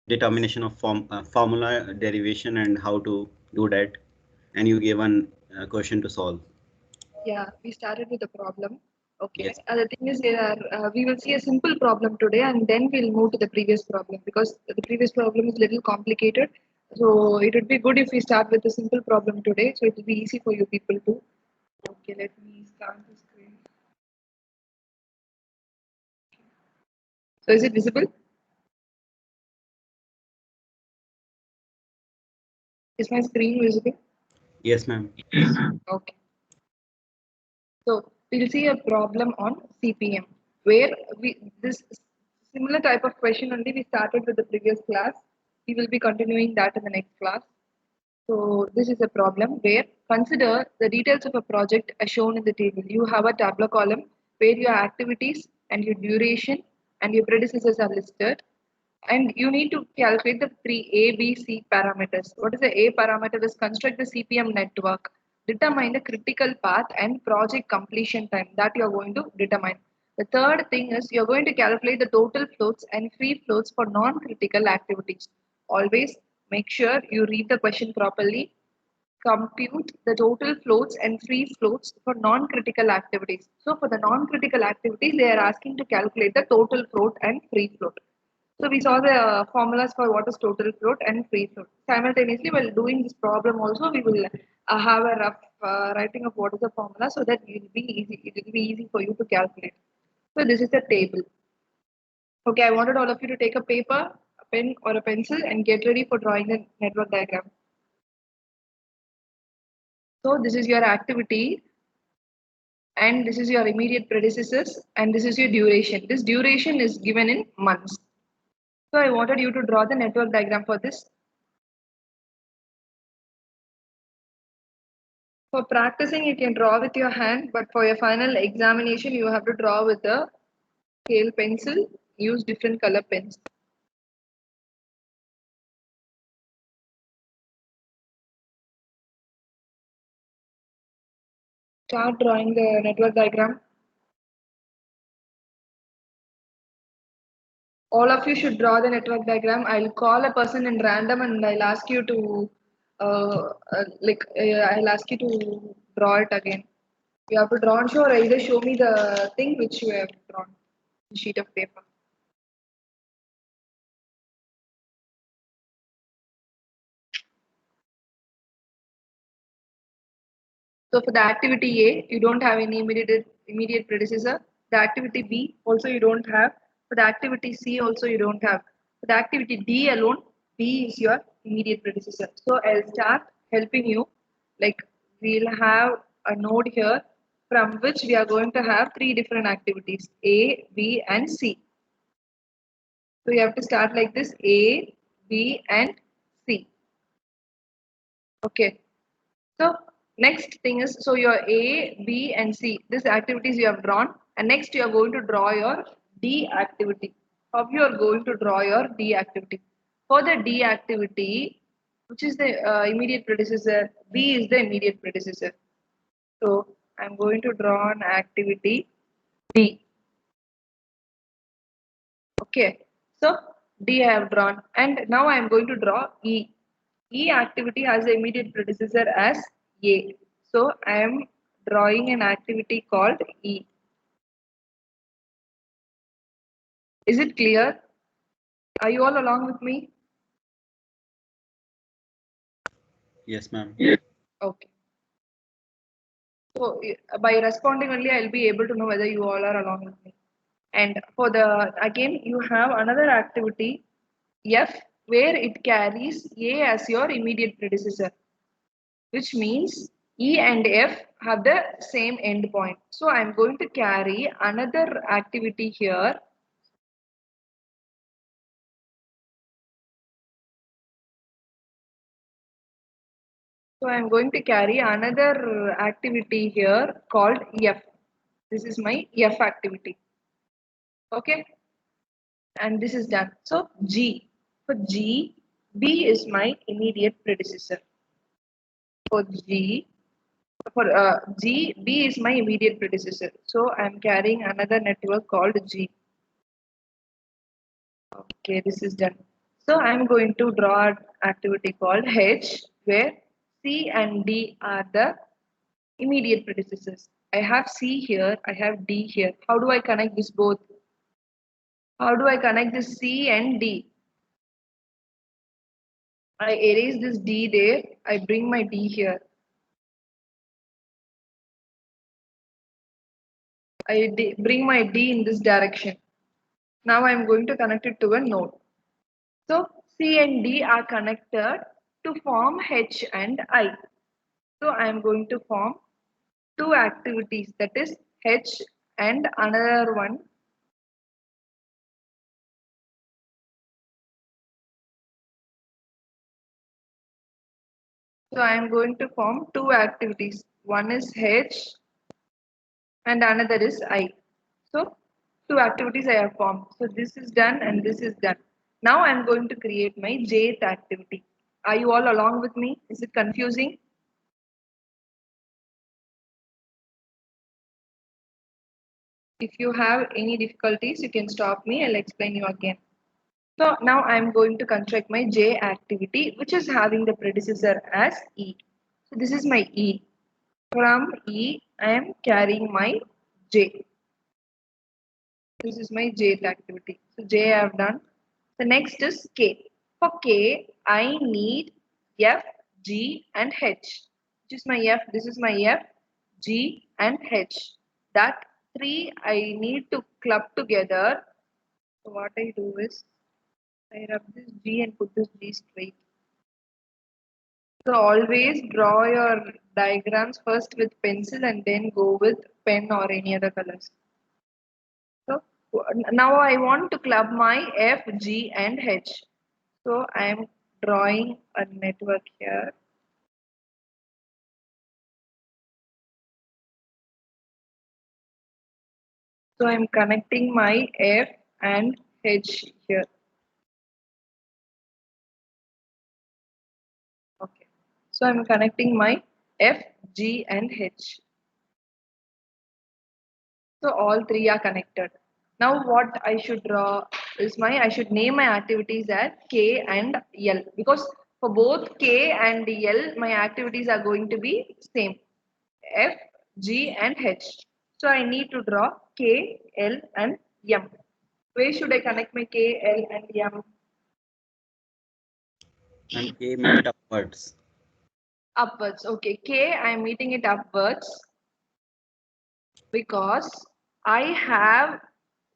determination of formula derivation and how to do that, and you gave one question to solve. Yeah, we started with the problem. Okay. Yes. The thing is, here we will see a simple problem today, and then we'll move to the previous problem because the previous problem is a little complicated. So it would be good if we start with the simple problem today, so it will be easy for you people to. Okay, let me start the screen. So is it visible? Is my screen visible? Yes, ma'am. Okay. So we'll see a problem on CPM where we this similar type of question only we started with the previous class. We will be continuing that in the next class. So this is a problem where consider the details of a project as shown in the table. You have a tabular column where your activities and your duration and your predecessors are listed. And you need to calculate the three A, B, C parameters. What is the A parameter? Is construct the CPM network. Determine the critical path and project completion time that you are going to determine. The third thing is you're going to calculate the total floats and free floats for non-critical activities. Always make sure you read the question properly. Compute the total floats and free floats for non-critical activities. So for the non-critical activities, they are asking to calculate the total float and free float. So we saw the formulas for what is total float and free float. Simultaneously, while doing this problem also, we will have a rough writing of what is the formula so that it will be easy. It will be easy for you to calculate. So this is the table. Okay, I wanted all of you to take a paper, a pen or a pencil and get ready for drawing the network diagram. So this is your activity and this is your immediate predecessors and this is your duration. This duration is given in months. So I wanted you to draw the network diagram for this. For practicing, you can draw with your hand, but for your final examination, you have to draw with a scale pencil. Use different color pens. Start drawing the network diagram. All of you should draw the network diagram. I'll call a person in random and I'll ask you to, I'll ask you to draw it again. You have to draw and show or either show me the thing which you have drawn, the sheet of paper. So for the activity A, you don't have any immediate predecessor. The activity B also you don't have. For the activity C also you don't have. For the activity D alone, B is your immediate predecessor. So I'll start helping you. Like we'll have a node here from which we are going to have three different activities A, B, and C. So you have to start like this A, B, and C. Okay. So next thing is, so your A, B and C, these activities you have drawn and next you are going to draw your D activity. How you are going to draw your D activity? For the D activity, which is the immediate predecessor, B is the immediate predecessor. So I'm going to draw an activity D. Okay, so D I have drawn and now I am going to draw E. E activity has the immediate predecessor as A. So I am drawing an activity called E. Is it clear? Are you all along with me? Yes, ma'am. Okay. So by responding only, I'll be able to know whether you all are along with me. And for the again, you have another activity F where it carries A as your immediate predecessor, which means E and F have the same endpoint. So I'm going to carry another activity here. So I'm going to carry another activity here called F. This is my F activity. Okay. And this is done. So G. For G, B is my immediate predecessor. For G, for G, B is my immediate predecessor. So I'm carrying another network called G. Okay, this is done. So I'm going to draw an activity called H, where C and D are the immediate predecessors. I have C here, I have D here. How do I connect this both? How do I connect this C and D? I erase this D there, I bring my D here. Bring my D in this direction. Now I'm going to connect it to a node. So C and D are connected to form H and I. So I'm going to form two activities, that is H and another one. So I'm going to form two activities. One is H and another is I. So two activities I have formed. So this is done and this is done. Now I'm going to create my jth activity. Are you all along with me? Is it confusing? If you have any difficulties, you can stop me. I'll explain you again. So now I'm going to construct my J activity, which is having the predecessor as E. So this is my E. From E, I am carrying my J. This is my Jth activity. So J I have done. The next is K. For K, I need F, G and H. Which is my F, this is my F, G and H. That three I need to club together. So what I do is I rub this G and put this G straight. So always draw your diagrams first with pencil and then go with pen or any other colors. So now I want to club my F, G and H. So I am drawing a network here. So I'm connecting my F and H here. Okay. So I'm connecting my F, G and H. So all three are connected. Now what I should draw is I should name my activities as K and L, because for both K and L my activities are going to be same, F, G and H. So I need to draw K, L and M. Where should I connect my K, L and M? And K, make it upwards. Upwards. Okay, K I am meeting it upwards because I have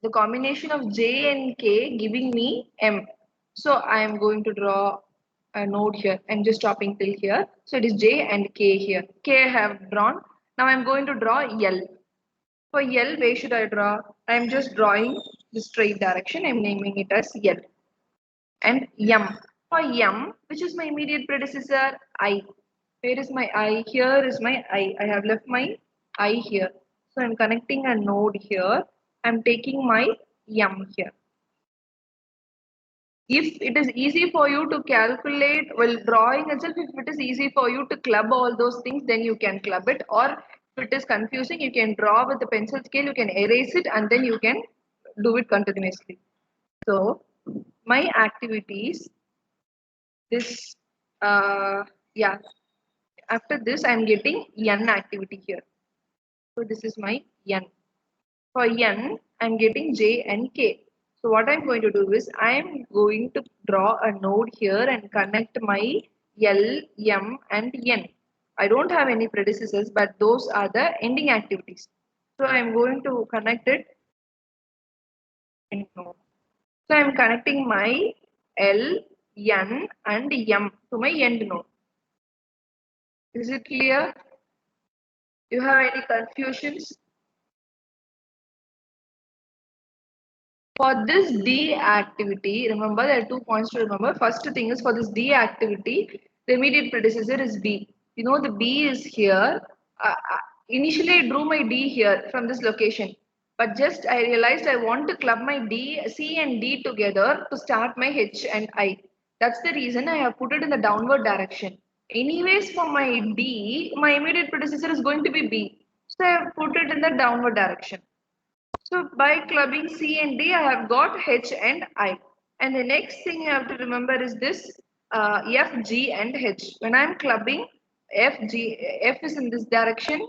the combination of J and K giving me M. So I am going to draw a node here. I'm just stopping till here. So it is J and K here. K I have drawn. Now I'm going to draw L. For L, where should I draw? I'm just drawing the straight direction. I'm naming it as L. And M. For M, which is my immediate predecessor, I. Where is my I? Here is my I. I have left my I here. So I'm connecting a node here. I'm taking my M here. If it is easy for you to calculate while drawing itself, if it is easy for you to club all those things, then you can club it. Or if it is confusing, you can draw with the pencil scale, you can erase it and then you can do it continuously. So my activities, this, yeah, after this I'm getting N activity here. So this is my N. For N, I'm getting J and K. So what I'm going to do is I'm going to draw a node here and connect my L, M and N. I don't have any predecessors, but those are the ending activities. So I'm going to connect it. So I'm connecting my L, N and M to my end node. Is it clear? Do you have any confusions? For this D activity, remember there are 2 points to remember. First thing is for this D activity, the immediate predecessor is B. You know the B is here. Initially I drew my D here from this location. But just I realized I want to club my D, C and D together to start my H and I. That's the reason I have put it in the downward direction. Anyways, for my D, my immediate predecessor is going to be B. So I have put it in the downward direction. So by clubbing C and D, I have got H and I. And the next thing you have to remember is this F, G, and H. When I'm clubbing, F is in this direction,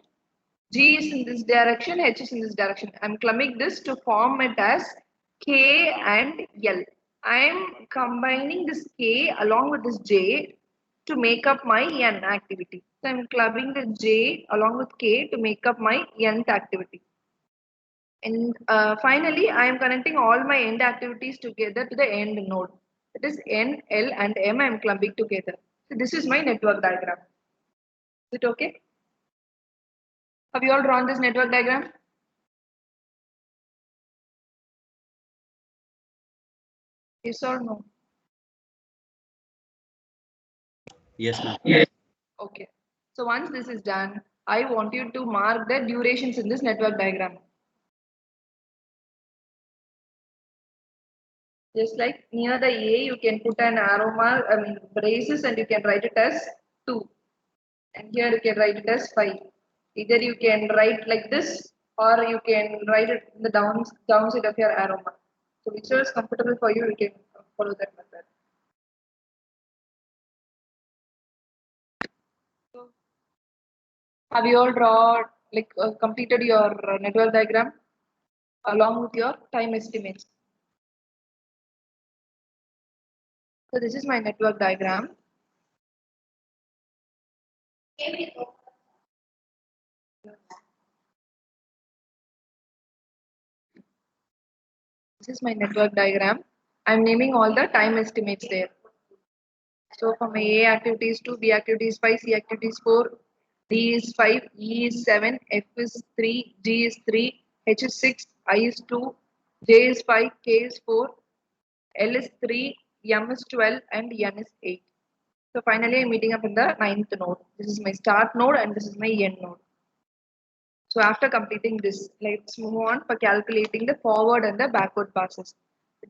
G is in this direction, H is in this direction. I'm clubbing this to form it as K and L. I'm combining this K along with this J to make up my N activity. So I'm clubbing the J along with K to make up my Nth activity. And finally, I am connecting all my end activities together to the end node. That is N, L, and M I am clubbing together. So this is my network diagram. Is it okay? Have you all drawn this network diagram? Yes or no? Yes, ma'am. Okay. So once this is done, I want you to mark the durations in this network diagram. Just like near the A, you can put an arrow mark, braces, and you can write it as 2. And here you can write it as 5. Either you can write like this or you can write it in the downside of your arrow mark. So whichever is comfortable for you, you can follow that method. So have you all completed your network diagram along with your time estimates? So this is my network diagram. This is my network diagram. I'm naming all the time estimates there. So for my A activity is 2, B activity is 5, C activity is 4, D is 5, E is 7, F is 3, G is 3, H is 6, I is 2, J is 5, K is 4, L is 3, M is 12, and N is 8. So finally I'm meeting up in the ninth node. This is my start node and this is my end node. So after completing this, let's move on for calculating the forward and the backward passes.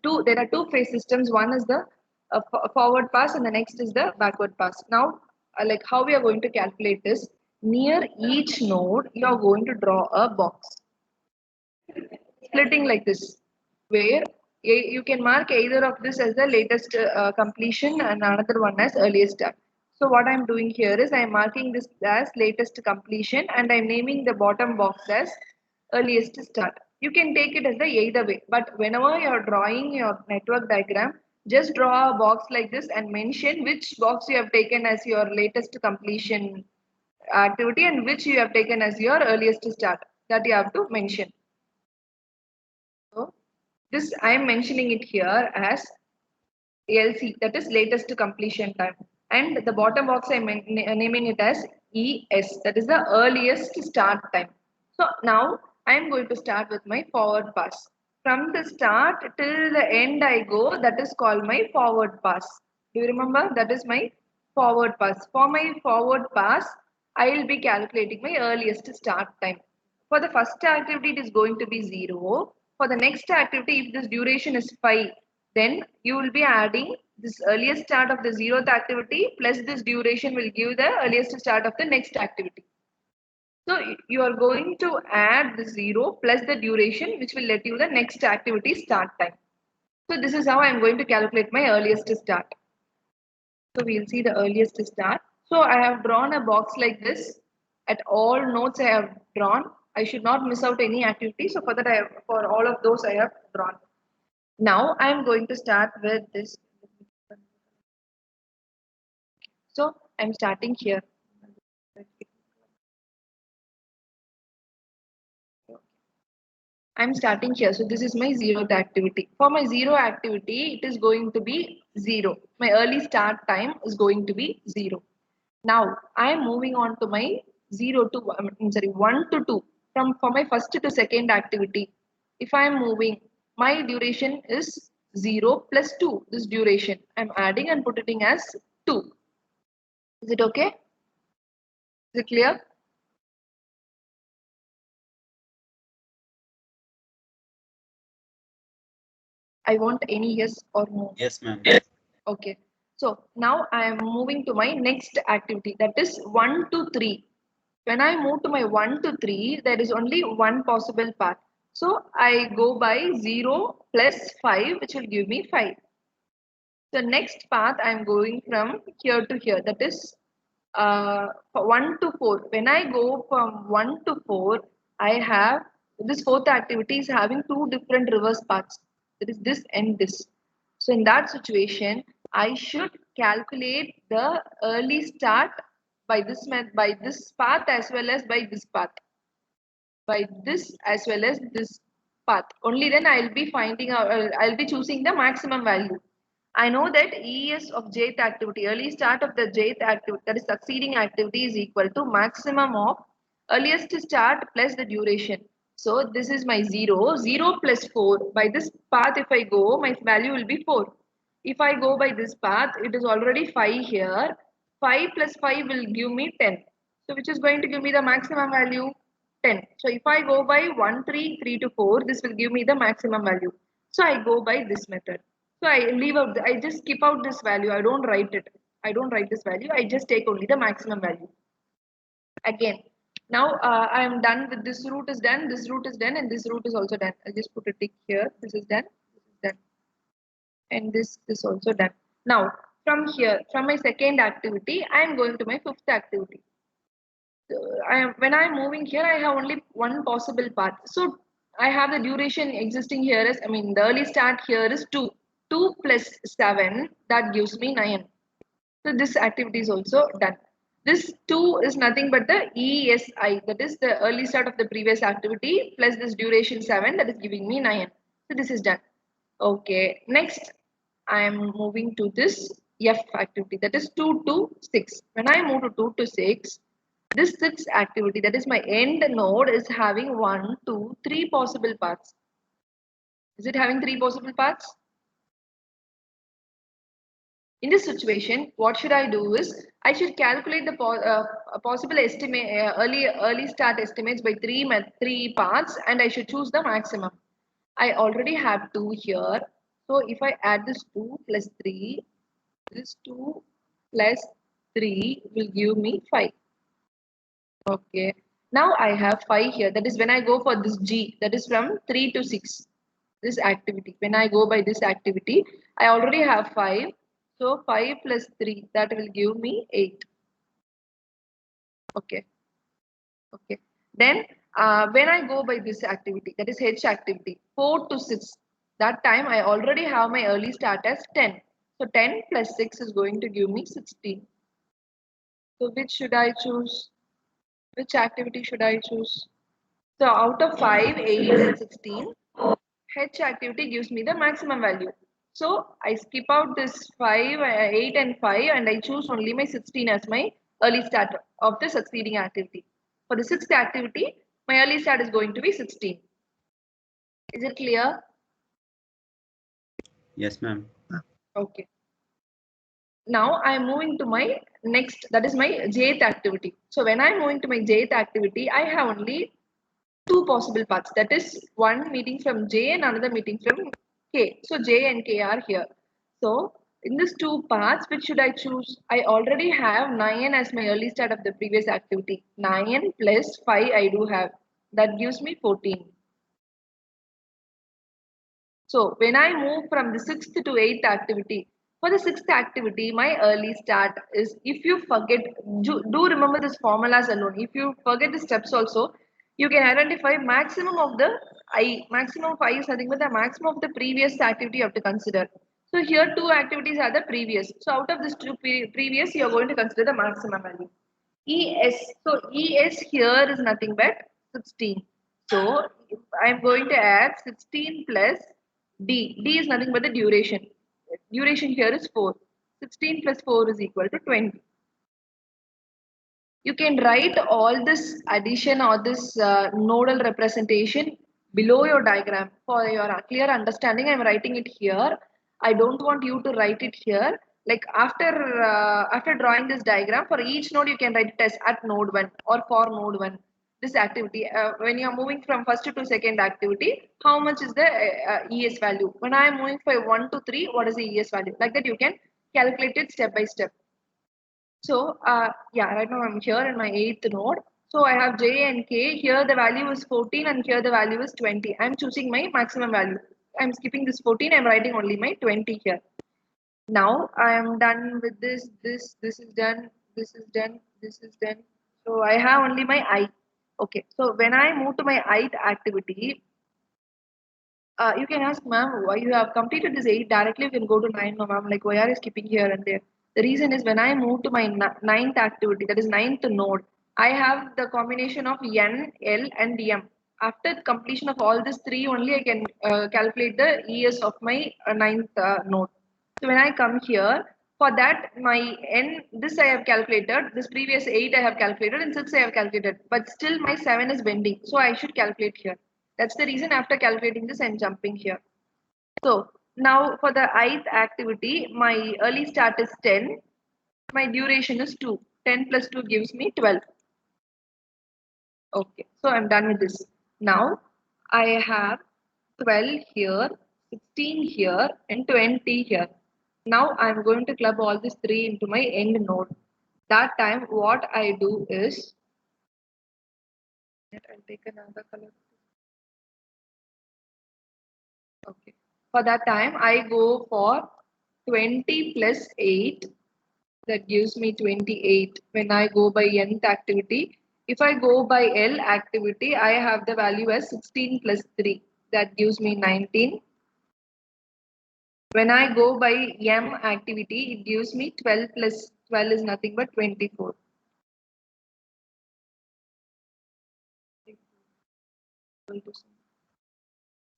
There are two phase systems. One is the forward pass and the next is the backward pass. Now, like how we are going to calculate this, near each node, you are going to draw a box. Splitting like this, where you can mark either of this as the latest completion and another one as earliest start. So what I'm doing here is I'm marking this as latest completion and I'm naming the bottom box as earliest start. You can take it as the either way, but whenever you're drawing your network diagram, just draw a box like this and mention which box you have taken as your latest completion activity and which you have taken as your earliest start. That you have to mention. So this I am mentioning it here as LC, that is latest completion time. And the bottom box I am naming it as ES, that is the earliest start time. So now I am going to start with my forward pass. From the start till the end I go, that is called my forward pass. Do you remember? That is my forward pass. For my forward pass, I will be calculating my earliest start time. For the first activity, it is going to be 0. For the next activity, if this duration is 5, then you will be adding this earliest start of the 0th activity plus this duration will give the earliest start of the next activity. So you are going to add the 0 plus the duration which will let you the next activity start time. So this is how I am going to calculate my earliest start. So we'll see the earliest start. So I have drawn a box like this. At all nodes I have drawn. I should not miss out any activity. So for that for all of those I have drawn. Now I am going to start with this. So I'm starting here. I'm starting here. So this is my 0th activity. For my 0 activity, it is going to be 0. My early start time is going to be 0. Now I am moving on to my 1 to 2. For my first to second activity, if I am moving, my duration is 0 plus 2. This duration I'm adding and putting as 2. Is it okay? Is it clear? I want any yes or no. Yes, ma'am. Okay. So now I am moving to my next activity, that is 1 to 3. When I move to my 1 to 3, there is only one possible path. So I go by 0 plus 5, which will give me 5. So next path I'm going from here to here. That is 1 to 4. When I go from 1 to 4, I have this fourth activity is having two different reverse paths. That is this and this. So in that situation, I should calculate the early start by by this path as well as by this path. By this as well as this path. Only then I'll be finding out, I'll be choosing the maximum value. I know that ES of jth activity, early start of the jth activity, that is succeeding activity, is equal to maximum of earliest start plus the duration. So this is my 0, 0 plus 4. By this path, if I go, my value will be 4. If I go by this path, it is already 5 here. 5 plus 5 will give me 10. So which is going to give me the maximum value? 10. So if I go by 1, 3, 3 to 4, this will give me the maximum value. So I go by this method. So I leave out, I just skip out this value. I don't write it. I don't write this value. I just take only the maximum value. Again, now I am done with this route is done, this route is done, and this route is also done. I'll just put a tick here. This is done, this is done, and this also done. Now from here, from my second activity, I am going to my fifth activity. When I'm moving here, I have only one possible path. So I have the duration existing here is, I mean, the early start here is 2. 2 plus 7, that gives me 9. So this activity is also done. This 2 is nothing but the ESI, that is the early start of the previous activity plus this duration 7, that is giving me 9. So this is done. Okay, next I am moving to this F activity, that is 2 to 6. When I move to 2 to 6, this 6 activity, that is my end node, is having 1, 2, 3 possible paths. Is it having 3 possible paths? In this situation, what should I do is, I should calculate the possible estimate, early start estimates by three paths, and I should choose the maximum. I already have 2 here. So if I add this 2 plus 3, this 2 plus 3 will give me 5. Okay. Now I have 5 here. That is when I go for this G, that is from 3 to 6. This activity. When I go by this activity, I already have 5. So 5 plus 3, that will give me 8. Okay. Okay. Then when I go by this activity, that is H activity, 4 to 6, that time I already have my early start as 10. So 10 plus 6 is going to give me 16. So which should I choose? Which activity should I choose? So out of 5, 8 and 16, H activity gives me the maximum value. So I skip out this 5, 8 and 5, and I choose only my 16 as my early start of the succeeding activity. For the sixth activity, my early start is going to be 16. Is it clear? Yes, ma'am. Okay. Now I am moving to my next, that is my jth activity. So when I am moving to my jth activity, I have only two possible paths. That is one meeting from J and another meeting from K. So J and K are here. So in these two paths, which should I choose? I already have 9 as my early start of the previous activity. 9 plus 5 I do have. That gives me 14. So when I move from the 6th to 8th activity, for the 6th activity, my early start is, if you forget, do remember this formulas alone. If you forget the steps also, you can identify maximum of the maximum of I is nothing but the maximum of the previous activity you have to consider. So here two activities are the previous. So out of this two previous, you are going to consider the maximum value. ES. So ES here is nothing but 16. So I'm going to add 16 plus D. D is nothing but the duration. Duration here is 4. 16 plus 4 is equal to 20. You can write all this addition or this nodal representation below your diagram. For your clear understanding, I'm writing it here. I don't want you to write it here. Like after drawing this diagram, for each node you can write it as at node 1 or for node 1. This activity, when you are moving from first to second activity, how much is the ES value? When I am moving from 1 to 3, what is the ES value? Like that you can calculate it step by step. So yeah, right now I'm here in my 8th node. So I have J and K. Here the value is 14 and here the value is 20. I'm choosing my maximum value. I'm skipping this 14. I'm writing only my 20 here. Now I am done with this. This is done. This is done. This is done. So I have only my I. Okay. So when I move to my ith activity, you can ask, ma'am, why you have completed this 8 directly, you can go to 9, no, ma'am, like why are you skipping here and there? The reason is when I move to my ninth activity, that is ninth node, I have the combination of N, L and M. After completion of all these three only, I can calculate the ES of my ninth node. So when I come here, for that my N, this I have calculated, this previous 8 I have calculated and 6 I have calculated, but still my 7 is bending. So I should calculate here. That's the reason after calculating this, I'm jumping here. So now for the ith activity, my early start is 10. My duration is 2. 10 plus 2 gives me 12. Okay, so I'm done with this. Now I have 12 here, 16 here, and 20 here. Now I'm going to club all these three into my end node. That time, what I do is, I'll take another color. Okay. For that time, I go for 20 plus 8. That gives me 28 when I go by nth activity. If I go by L activity, I have the value as 16 plus 3. That gives me 19. When I go by M activity, it gives me 12 plus 12 is nothing but 24.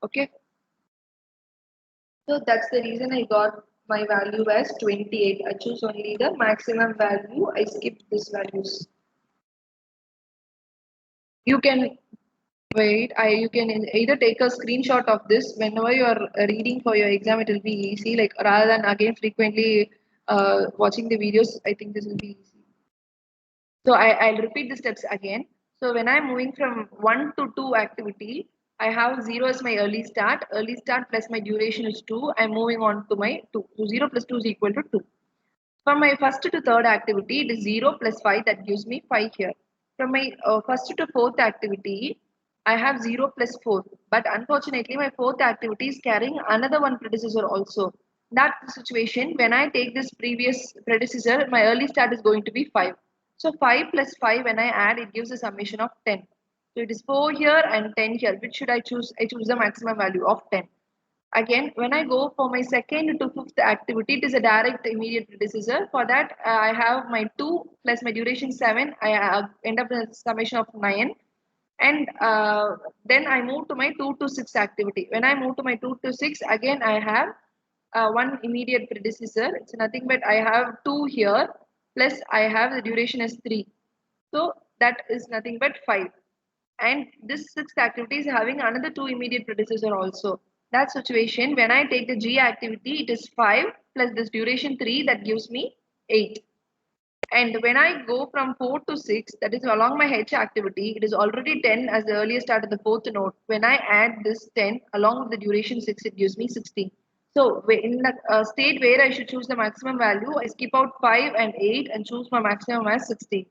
Okay. So that's the reason I got my value as 28. I choose only the maximum value. I skip these values. You can wait. You can either take a screenshot of this whenever you are reading for your exam. It will be easy. Like rather than again frequently watching the videos, I think this will be easy. So I'll repeat the steps again. So when I'm moving from 1 to 2 activity, I have 0 as my early start. Early start plus my duration is 2. I'm moving on to my 2. So 0 plus 2 is equal to 2. From my first to third activity, it is 0 plus 5. That gives me 5 here. From my first to fourth activity, I have 0 plus 4. But unfortunately, my fourth activity is carrying another one predecessor also. That situation, when I take this previous predecessor, my early start is going to be 5. So 5 plus 5, when I add, it gives a summation of 10. So it is 4 here and 10 here. Which should I choose? I choose the maximum value of 10. Again, when I go for my second to fifth activity, it is a direct immediate predecessor. For that, I have my 2 plus my duration 7. I end up with a summation of 9. And then I move to my 2 to 6 activity. When I move to my 2 to 6, again I have one immediate predecessor. It's nothing but I have 2 here, plus I have the duration as 3. So that is nothing but 5. And this sixth activity is having another two immediate predecessor also. That situation, when I take the G activity, it is 5 plus this duration 3, that gives me 8. And when I go from 4 to 6, that is along my H activity, it is already 10 as the earliest start of the fourth node. When I add this 10 along with the duration 6, it gives me 16. So in the state where I should choose the maximum value, I skip out 5 and 8 and choose my maximum as 16.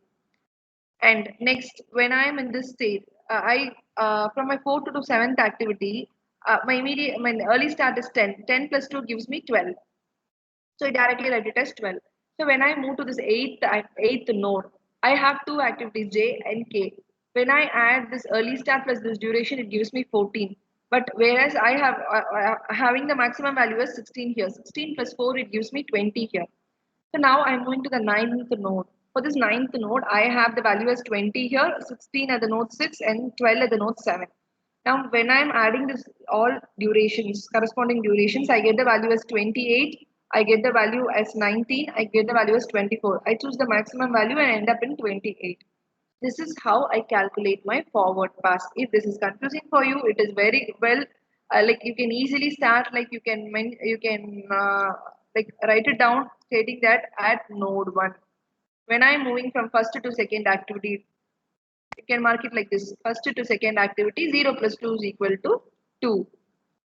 And next, when I am in this state, I from my fourth to seventh activity, my early start is 10. 10 plus 2 gives me 12. So I directly write it as 12. So when I move to this eighth node, I have two activities J and K. When I add this early start plus this duration, it gives me 14. But whereas I have having the maximum value as 16 here. 16 plus 4, it gives me 20 here. So now I'm going to the ninth node. For this ninth node, I have the value as 20 here, 16 at the node 6 and 12 at the node 7. Now when I'm adding this all durations, corresponding durations, I get the value as 28, I get the value as 19, I get the value as 24. I choose the maximum value and end up in 28. This is how I calculate my forward pass. If this is confusing for you, it is very well. Like you can easily start. Like you can like write it down, stating that at node one. When I'm moving from first to second activity, you can mark it like this: first to second activity, 0 plus 2 is equal to 2.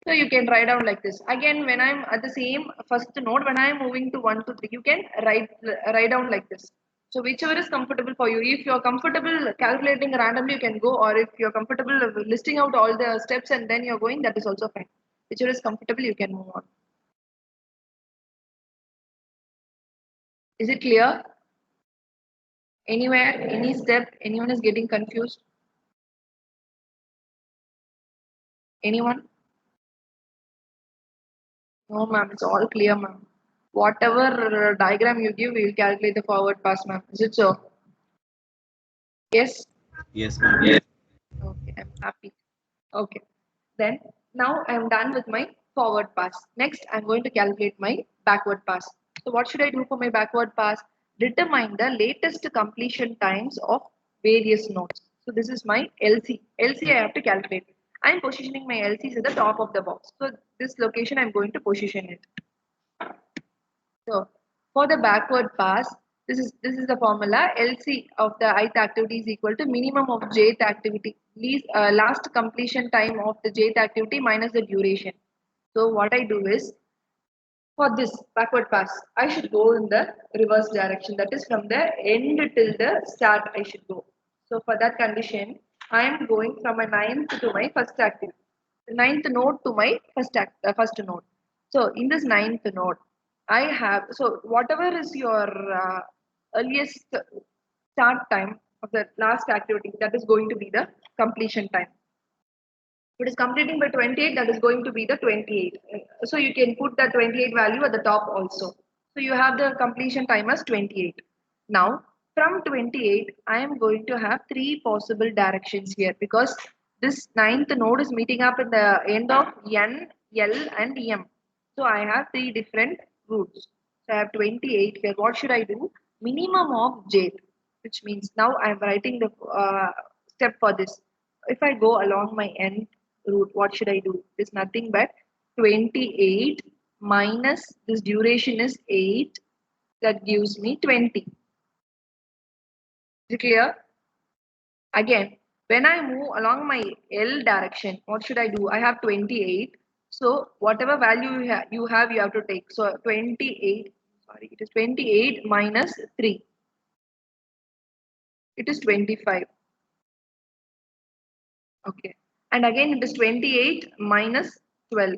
So you can write down like this. Again, when I'm at the same first node, when I'm moving to 1 to 3, you can write down like this. So whichever is comfortable for you. If you're comfortable calculating randomly, you can go, or if you're comfortable listing out all the steps and then you're going, that is also fine. Whichever is comfortable, you can move on. Is it clear? Anywhere, any step, anyone is getting confused? Anyone? No, ma'am, it's all clear, ma'am. Whatever diagram you give, we will calculate the forward pass, ma'am. Is it so? Yes? Yes, ma'am. Yes. Okay, I'm happy. Okay. Then now I'm done with my forward pass. Next, I'm going to calculate my backward pass. So what should I do for my backward pass? Determine the latest completion times of various nodes. So this is my LC. LC I have to calculate. I'm positioning my LCs at the top of the box. So this location I'm going to position it. So for the backward pass, this is the formula. LC of the ith activity is equal to minimum of jth activity, last completion time of the jth activity minus the duration. So what I do is, for this backward pass, I should go in the reverse direction. That is from the end till the start I should go. So for that condition, I am going from a ninth to my first activity, the ninth node to my first node. So in this ninth node, I have, so whatever is your earliest start time of the last activity, that is going to be the completion time. If it is completing by 28, that is going to be the 28. So you can put the 28 value at the top also. So you have the completion time as 28. Now from 28, I am going to have three possible directions here, because this ninth node is meeting up at the end of N, L and M. So I have three different routes. So I have 28 here. What should I do? Minimum of j, which means now I am writing the step for this. If I go along my n route, what should I do? It's nothing but 28 minus this duration is 8. That gives me 20. Is it clear? Again, when I move along my L direction, what should I do? I have 28. So whatever value you have, you have to take. So 28, sorry, it is 28 minus 3. It is 25. Okay. And again, it is 28 minus 12.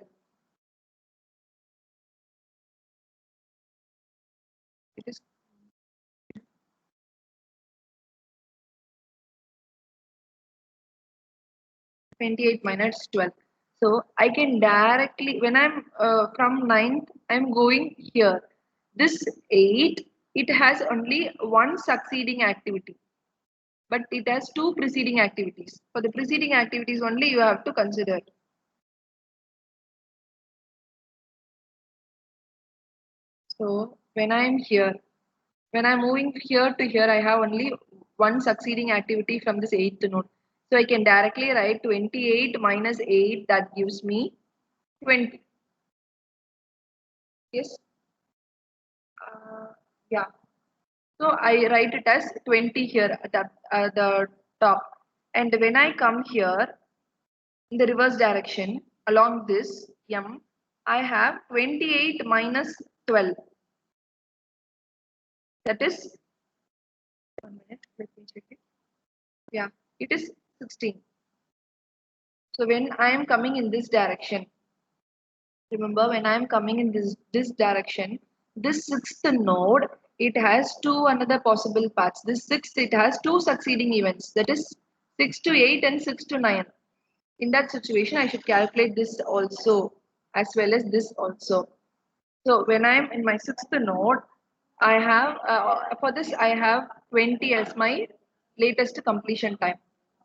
It is 28 minus 12. So I can directly, when I'm from 9th, I'm going here. This 8, it has only one succeeding activity, but it has two preceding activities. For the preceding activities only, you have to consider. So when I'm here, when I'm moving here to here, I have only one succeeding activity from this 8th node. So I can directly write 28 minus 8, that gives me 20. Yes. Yeah. So I write it as 20 here at the top. And when I come here in the reverse direction along this M, I have 28 minus 12. That is, 1 minute, let me check it. Yeah, it is 16. So when I am coming in this direction, remember when I am coming in this direction, this sixth node, it has two another possible paths. This sixth, it has two succeeding events, that is 6 to 8 and 6 to 9. In that situation, I should calculate this also as well as this also. So when I'm in my sixth node, I have for this I have 20 as my latest completion time.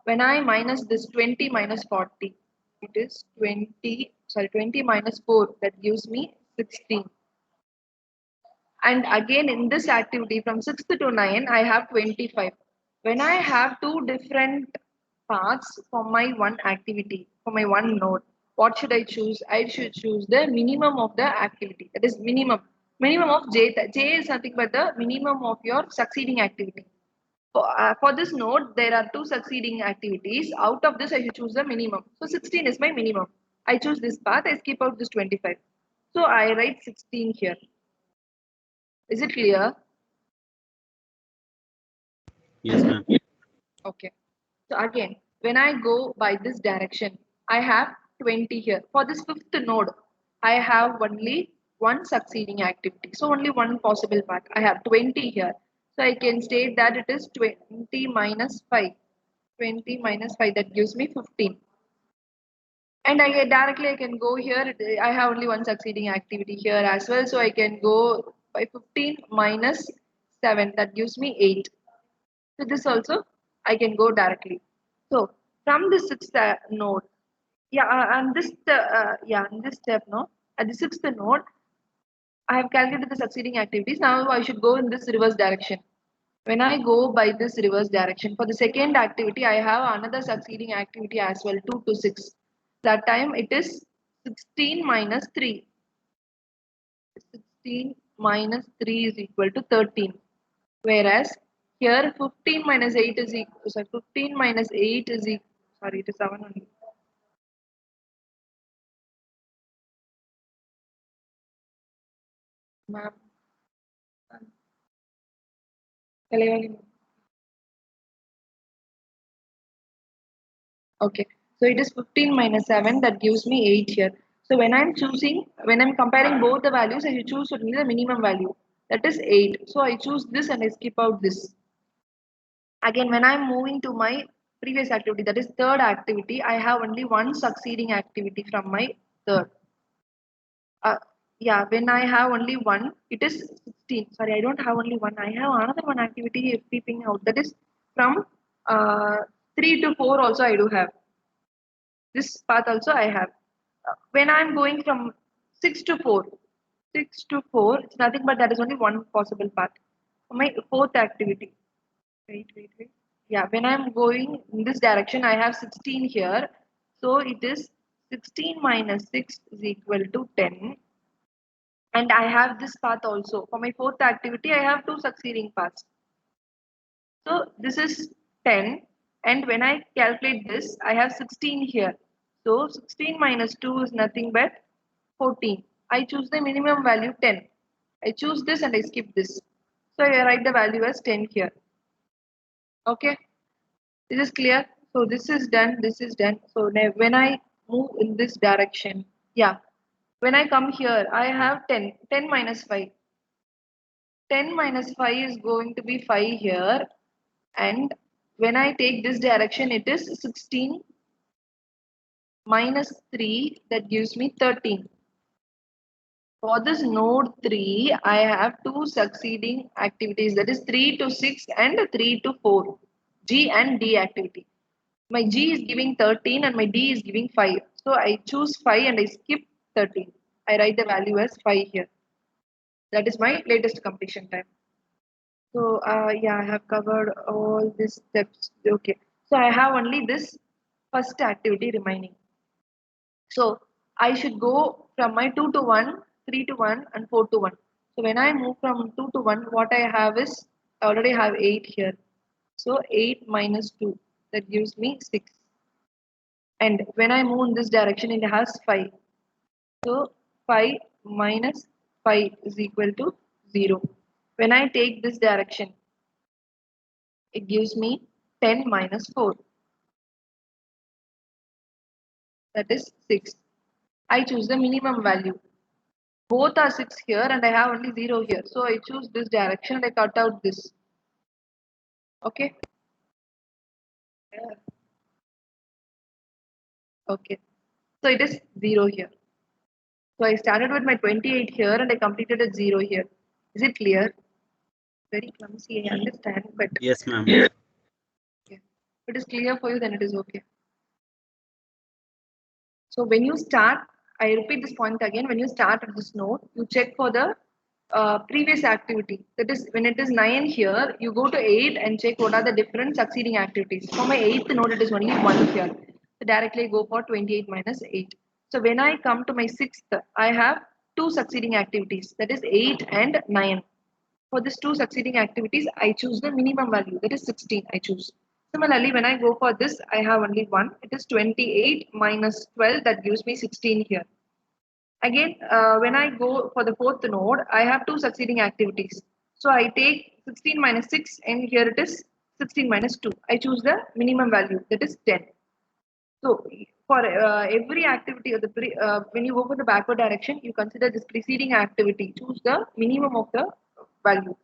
When I minus this 20 minus 40, it is 20 minus 4, that gives me 16. And again in this activity from 6th to 9, I have 25. When I have two different paths for my one activity, for my one node, what should I choose? I should choose the minimum of the activity. That is minimum. Minimum of J. J is nothing but the minimum of your succeeding activity. For this node, there are two succeeding activities. Out of this, I should choose the minimum. So 16 is my minimum. I choose this path. I skip out this 25. So I write 16 here. Is it clear? Yes, ma'am. Okay. So again, when I go by this direction, I have 20 here. For this fifth node, I have only one succeeding activity. So only one possible path. I have 20 here. So I can state that it is 20 minus 5. 20 minus 5, that gives me 15. And I can go here. I have only one succeeding activity here as well. So I can go by 15 minus 7, that gives me 8. So this also I can go directly. So from the sixth node, and in this step, no, at the sixth node, I have calculated the succeeding activities. Now I should go in this reverse direction. When I go by this reverse direction, for the second activity, I have another succeeding activity as well, 2 to 6. That time it is 16 minus 3. 16 minus 3 is equal to 13. Whereas here 15 minus 8 is equal, sorry, 15 minus 8 is equal, sorry, it is 7 only. Ma'am. Okay, so it is 15 minus 7, that gives me 8 here. So when I'm comparing both the values, I should choose only the minimum value. That is 8. So I choose this and I skip out this. Again, when I'm moving to my previous activity, that is third activity, I have only one succeeding activity from my third. When I have only one, it is 16. Sorry, I don't have only one. I have another one activity peeping out. That is from 3 to 4 also I do have. This path also I have. When I'm going from 6 to 4, 6 to 4, it's nothing but that is only one possible path. My fourth activity. Wait. Yeah, when I'm going in this direction, I have 16 here. So it is 16 minus 6 is equal to 10. And I have this path also. For my fourth activity, I have two succeeding paths. So this is 10. And when I calculate this, I have 16 here. So 16 minus 2 is nothing but 14. I choose the minimum value 10. I choose this and I skip this. So I write the value as 10 here. Okay. This is clear. So this is done. This is done. So now when I move in this direction, when I come here, I have 10. 10 minus 5. 10 minus 5 is going to be 5 here. And when I take this direction, it is 16 minus 3, that gives me 13. For this node 3, I have two succeeding activities, that is 3 to 6 and 3 to 4, G and D activity. My G is giving 13 and my D is giving 5. So I choose 5 and I skip 13. I write the value as 5 here. That is my latest completion time. So I have covered all these steps. Okay. So I have only this first activity remaining. So I should go from my 2 to 1, 3 to 1 and 4 to 1. So when I move from 2 to 1, what I have is, I already have 8 here. So 8 minus 2, that gives me 6. And when I move in this direction, it has 5. So 5 minus 5 is equal to 0. When I take this direction, it gives me 10 minus 4. That is 6. I choose the minimum value. Both are 6 here and I have only 0 here. So I choose this direction and I cut out this. Okay. Okay. So it is 0 here. So I started with my 28 here and I completed at 0 here. Is it clear? Very clumsy, I understand, but Yes, ma'am. if it is clear for you, then it is okay. So when you start, I repeat this point again, when you start at this node, you check for the previous activity. That is, when it is 9 here, you go to 8 and check what are the different succeeding activities. For my 8th node, it is only 1 here. So directly go for 28 minus 8. So when I come to my 6th, I have two succeeding activities. That is 8 and 9. For these two succeeding activities, I choose the minimum value. That is 16 I choose. Similarly, when I go for this, I have only one. It is 28 minus 12. That gives me 16 here. Again, when I go for the fourth node, I have two succeeding activities. So I take 16 minus 6 and here it is 16 minus 2. I choose the minimum value, that is 10. So for every activity of when you go for the backward direction, you consider this preceding activity. Choose the minimum of the value.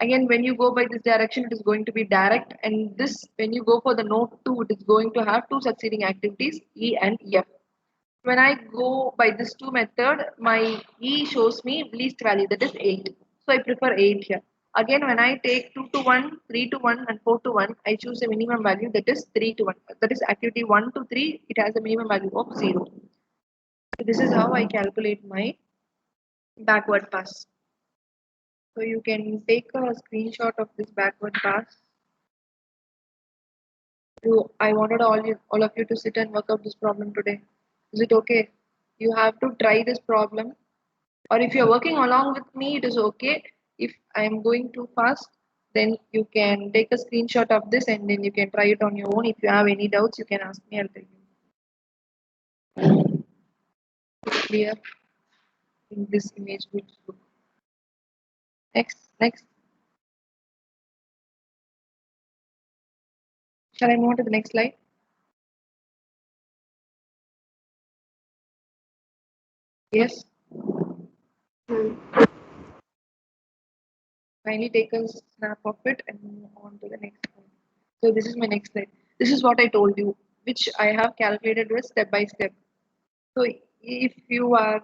Again, when you go by this direction, it is going to be direct, and this when you go for the node 2, it is going to have two succeeding activities, E and F. When I go by this two method, my E shows me least value, that is 8. So I prefer 8 here. Again, when I take 2 to 1, 3 to 1, and 4 to 1, I choose a minimum value, that is 3 to 1. That is activity 1 to 3, it has a minimum value of 0. So this is how I calculate my backward pass. So you can take a screenshot of this backward pass. I wanted all of you to sit and work out this problem today. Is it okay? You have to try this problem. Or if you're working along with me, it is okay. If I am going too fast, then you can take a screenshot of this and then you can try it on your own. If you have any doubts, you can ask me. I'll tell you. Clear in this image will look. Next. Shall I move on to the next slide? Yes. Kindly take a snap of it and move on to the next slide. So this is my next slide. This is what I told you, which I have calculated with step by step. So if you are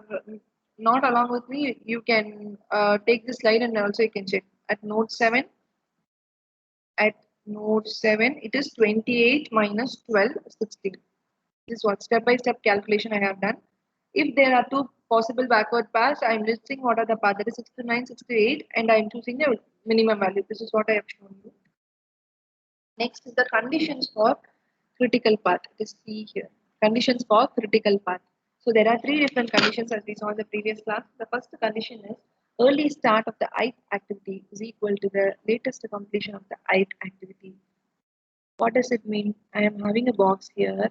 not along with me, you can take this slide and also you can check. At node 7, it is 28 minus 12, 16. This is what step by step calculation I have done. If there are two possible backward paths, I am listing what are the paths, that is 6 to 9, 6 to 8, and I am choosing the minimum value. This is what I have shown you. Next is the conditions for critical path. It is C here. Conditions for critical path. So there are three different conditions as we saw in the previous class. The first condition is early start of the ith activity is equal to the latest completion of the ith activity. What does it mean? I am having a box here.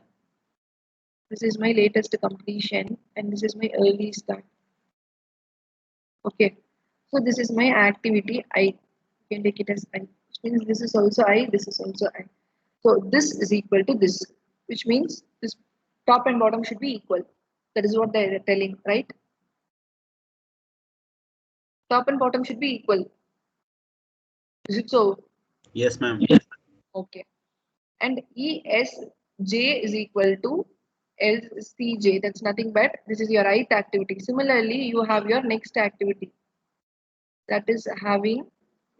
This is my latest completion and this is my early start. Okay. So this is my activity I. You can take it as I. Which means this is also I, this is also I. So this is equal to this, which means this top and bottom should be equal. That is what they are telling, right? Top and bottom should be equal. Is it so? Yes, ma'am. Okay. And ESJ is equal to LCJ. That's nothing but this is your ith activity. Similarly, you have your next activity. That is having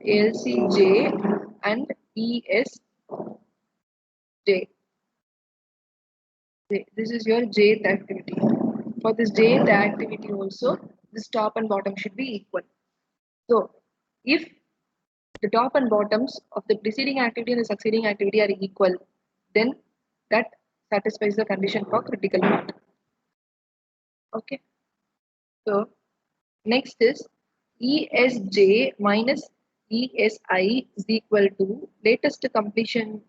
LCJ and ESJ. This is your jth activity. For this jth activity also, this top and bottom should be equal. So, if the top and bottoms of the preceding activity and the succeeding activity are equal, then that satisfies the condition for critical path. Okay. So, next is ESJ minus ESI is equal to latest completion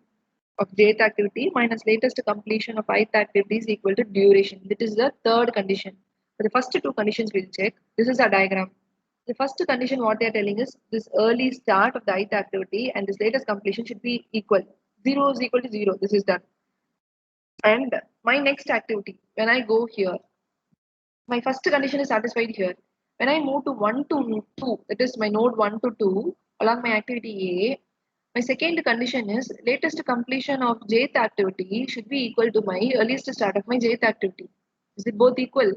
of jth activity minus latest completion of ith activity is equal to duration. This is the third condition. For the first two conditions we'll check. This is a diagram. The first condition what they are telling is this early start of the ith activity and this latest completion should be equal. 0 is equal to 0. This is done. And my next activity, when I go here, my first condition is satisfied here. When I move to 1 to 2, that is my node 1 to 2 along my activity A, my second condition is latest completion of jth activity should be equal to my earliest start of my jth activity. Is it both equal?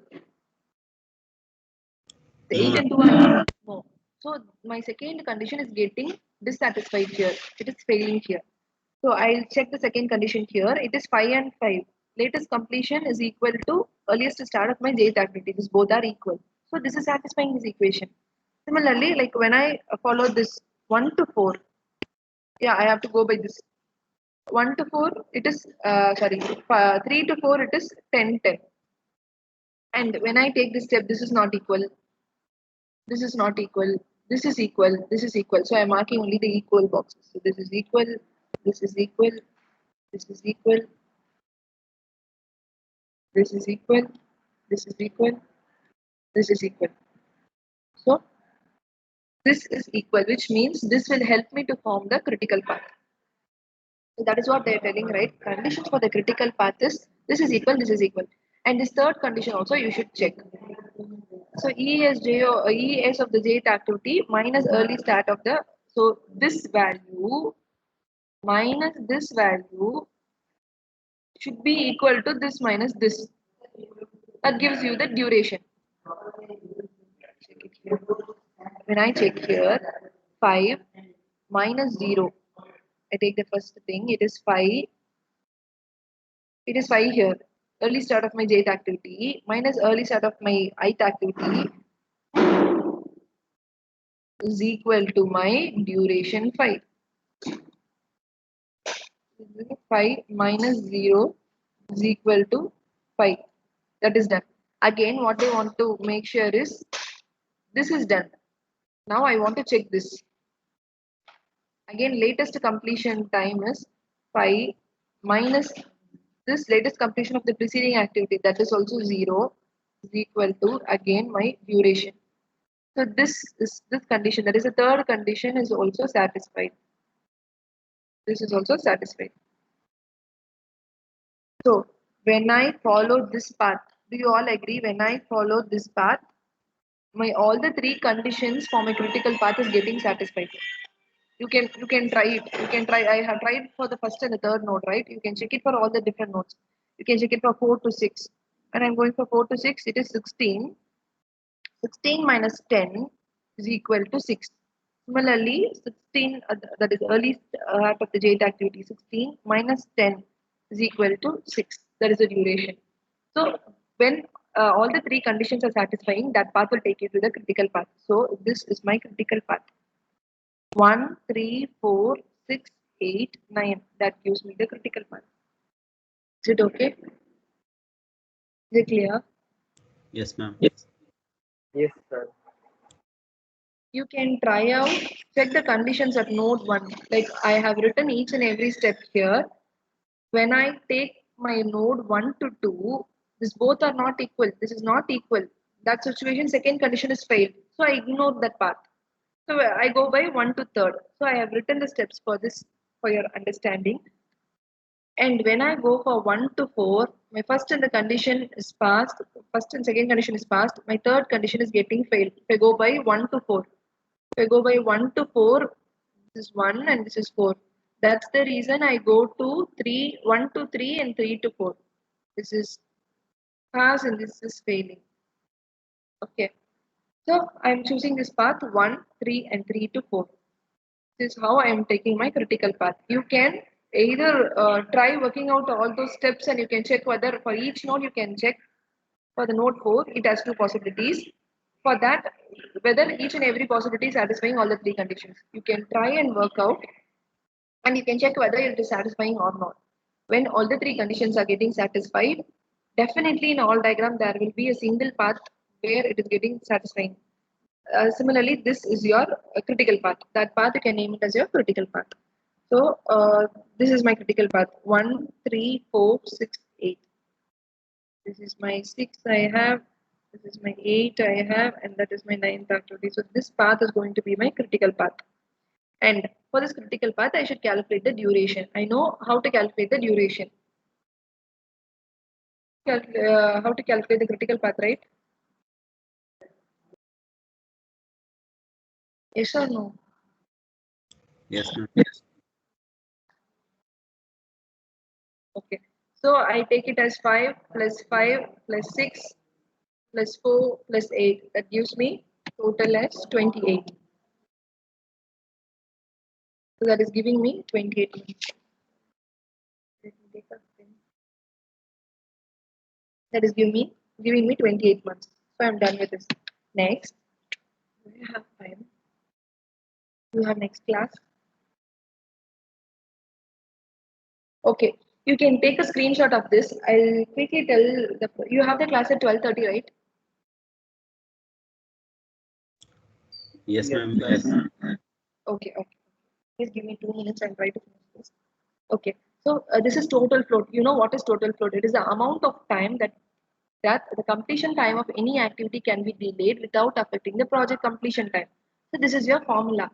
The 8 and 2 are no. So my second condition is getting dissatisfied here. It is failing here. So I'll check the second condition here. It is 5 and 5. Latest completion is equal to earliest start of my jth activity. These both are equal. So this is satisfying this equation. Similarly, like when I follow this 1 to 4, yeah, I have to go by this. 1 to 4, it is, 3 to 4, it is 10, 10. And when I take this step, this is not equal. This is not equal. This is equal. This is equal. So I'm marking only the equal boxes. So this is equal. This is equal. This is equal. This is equal. This is equal. This is equal. So this is equal, which means this will help me to form the critical path. That is what they are telling, right? Conditions for the critical path is this is equal, this is equal. And this third condition also you should check. So ES of the jth activity minus early start of the, so this value minus this value should be equal to this minus this. That gives you the duration. Check it here. When I check here, 5 minus 0. I take the first thing, it is 5. It is 5 here. Early start of my jth activity minus early start of my ith activity is equal to my duration 5. 5 minus 0 is equal to 5. That is done. Again, what they want to make sure is this is done. Now I want to check this. Again, latest completion time is 5 minus this latest completion of the preceding activity, that is also 0, is equal to again my duration. So this condition, that is the third condition, is also satisfied. This is also satisfied. So when I follow this path, do you all agree? When I follow this path, my all the three conditions for my critical path is getting satisfied. You can try it. You can try. I have tried for the first and the third node, right? You can check it for all the different nodes. You can check it for 4 to 6. And I'm going for 4 to 6. It is 16. 16 minus 10 is equal to 6. Similarly, 16, that is early part of the jth activity, 16 minus 10 is equal to 6. That is the duration. So when all the three conditions are satisfying, that path will take you to the critical path. So this is my critical path. 1, 3, 4, 6, 8, 9. That gives me the critical path. Is it okay? Is it clear? Yes, ma'am. Yes. Yes, sir. You can try out, check the conditions at node 1. Like I have written each and every step here. When I take my node 1 to 2, this both are not equal. This is not equal. That situation, second condition is failed. So I ignore that path. So I go by 1 to 3rd. So I have written the steps for this for your understanding. And when I go for 1 to 4, my first and the condition is passed. First and second condition is passed. My third condition is getting failed. If I go by 1 to 4. If I go by 1 to 4, this is 1 and this is 4. That's the reason I go to 3, 1 to 3 and 3 to 4. This is pass and this is failing. Okay. So I'm choosing this path 1, 3 and 3 to 4. This is how I am taking my critical path. You can either try working out all those steps and you can check whether for each node you can check. For the node 4, it has two possibilities. For that, whether each and every possibility is satisfying all the three conditions. You can try and work out and you can check whether it is satisfying or not. When all the three conditions are getting satisfied, definitely in all diagram there will be a single path where it is getting satisfying. Similarly, this is your critical path. That path you can name it as your critical path. So this is my critical path 1, 3, 4, 6, 8. This is my 6 I have, this is my 8 I have, and that is my 9th activity. So this path is going to be my critical path. And for this critical path, I should calculate the duration. I know how to calculate the duration. How to calculate the critical path, right? Yes or no? Yes, ma'am. Yes. Okay. So I take it as 5 plus 5 plus 6 plus 4 plus 8. That gives me total as 28. So that is giving me 28 minutes. Let me take a pen. That is giving me 28 months. So I'm done with this. Next, do you have time? Do you have next class? Okay, you can take a screenshot of this. I'll quickly tell you have the class at 12:30, right? Yes, Yes, ma'am. yes. Okay, okay. Please give me 2 minutes and try to finish this. Okay, so this is total float. You know what is total float? It is the amount of time that the completion time of any activity can be delayed without affecting the project completion time. So this is your formula.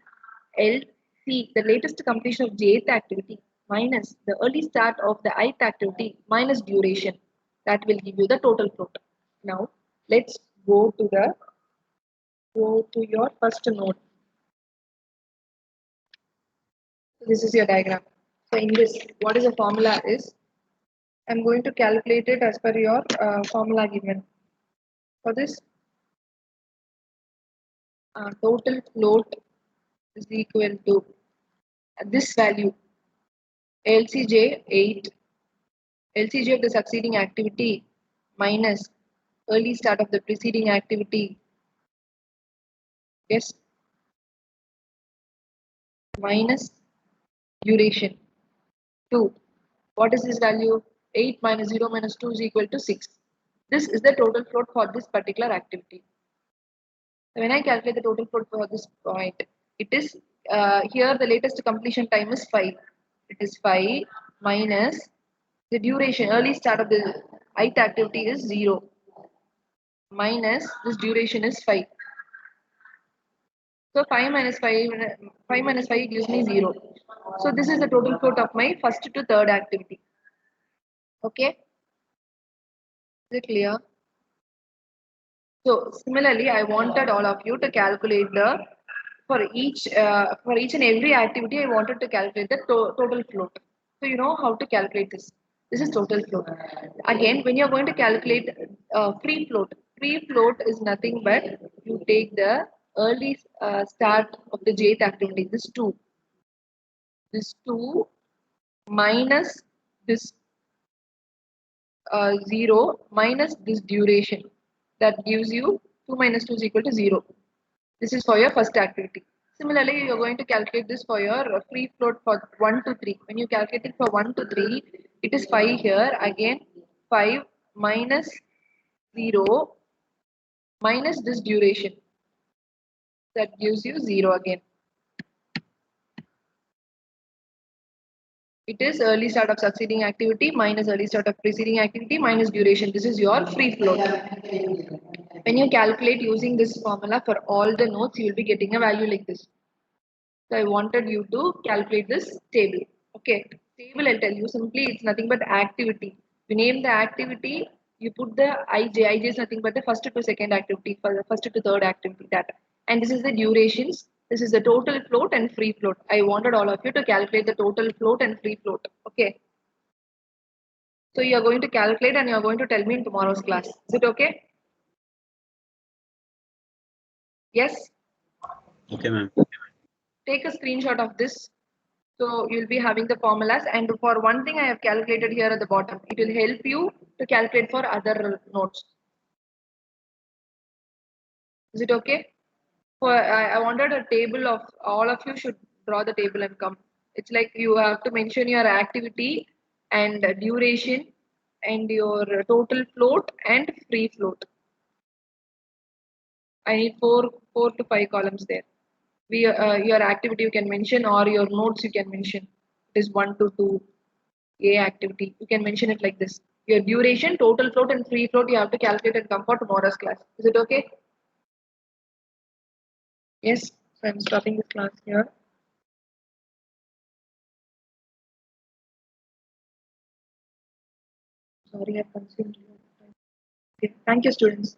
LC, the latest completion of jth activity, minus the early start of the ith activity minus duration. That will give you the total float. Now let's go to your first node. This is your diagram. So in this, what is the formula is, I'm going to calculate it as per your formula given. For this, total float is equal to this value, LCJ 8, LCJ of the succeeding activity minus early start of the preceding activity, yes, minus duration 2. What is this value? 8 minus 0 minus 2 is equal to 6. This is the total float for this particular activity. When I calculate the total float for this point, it is here the latest completion time is 5. It is 5 minus the duration, early start of the ith activity is 0 minus this duration is 5. So 5 minus 5, 5 minus 5 gives me 0. So this is the total float of my first to third activity. Okay, is it clear? So similarly, I wanted all of you to calculate the for each and every activity. I wanted to calculate the total float. So you know how to calculate this. This is total float. Again, when you are going to calculate free float is nothing but you take the early start of the jth activity. This two minus this 0 minus this duration, that gives you 2 minus 2 is equal to 0. This is for your first activity. Similarly, you are going to calculate this for your free float for 1 to 3. When you calculate it for 1 to 3, it is 5 here. Again, 5 minus 0 minus this duration, that gives you 0 again. It is early start of succeeding activity minus early start of preceding activity minus duration. This is your free float. When you calculate using this formula for all the nodes, you will be getting a value like this. So I wanted you to calculate this table. Okay, table I'll tell you simply, it's nothing but activity. You name the activity, you put the ij. Ij is nothing but the first to second activity, for the first to third activity, that. And this is the durations. This is the total float and free float. I wanted all of you to calculate the total float and free float. Okay. So you are going to calculate and you are going to tell me in tomorrow's class. Is it okay? Yes. Okay, ma'am. Take a screenshot of this. So you'll be having the formulas, and for one thing I have calculated here at the bottom. It will help you to calculate for other nodes. Is it okay? For I wanted a table of all of you should draw the table and come. It's like you have to mention your activity and duration and your total float and free float. I need four to five columns there. Your activity you can mention, or your notes you can mention. It is 1 to 2 A activity. You can mention it like this. Your duration, total float, and free float you have to calculate and come for tomorrow's class. Is it okay? Yes. So I'm stopping this class here. Sorry, I consumed your time. Okay. Thank you, students.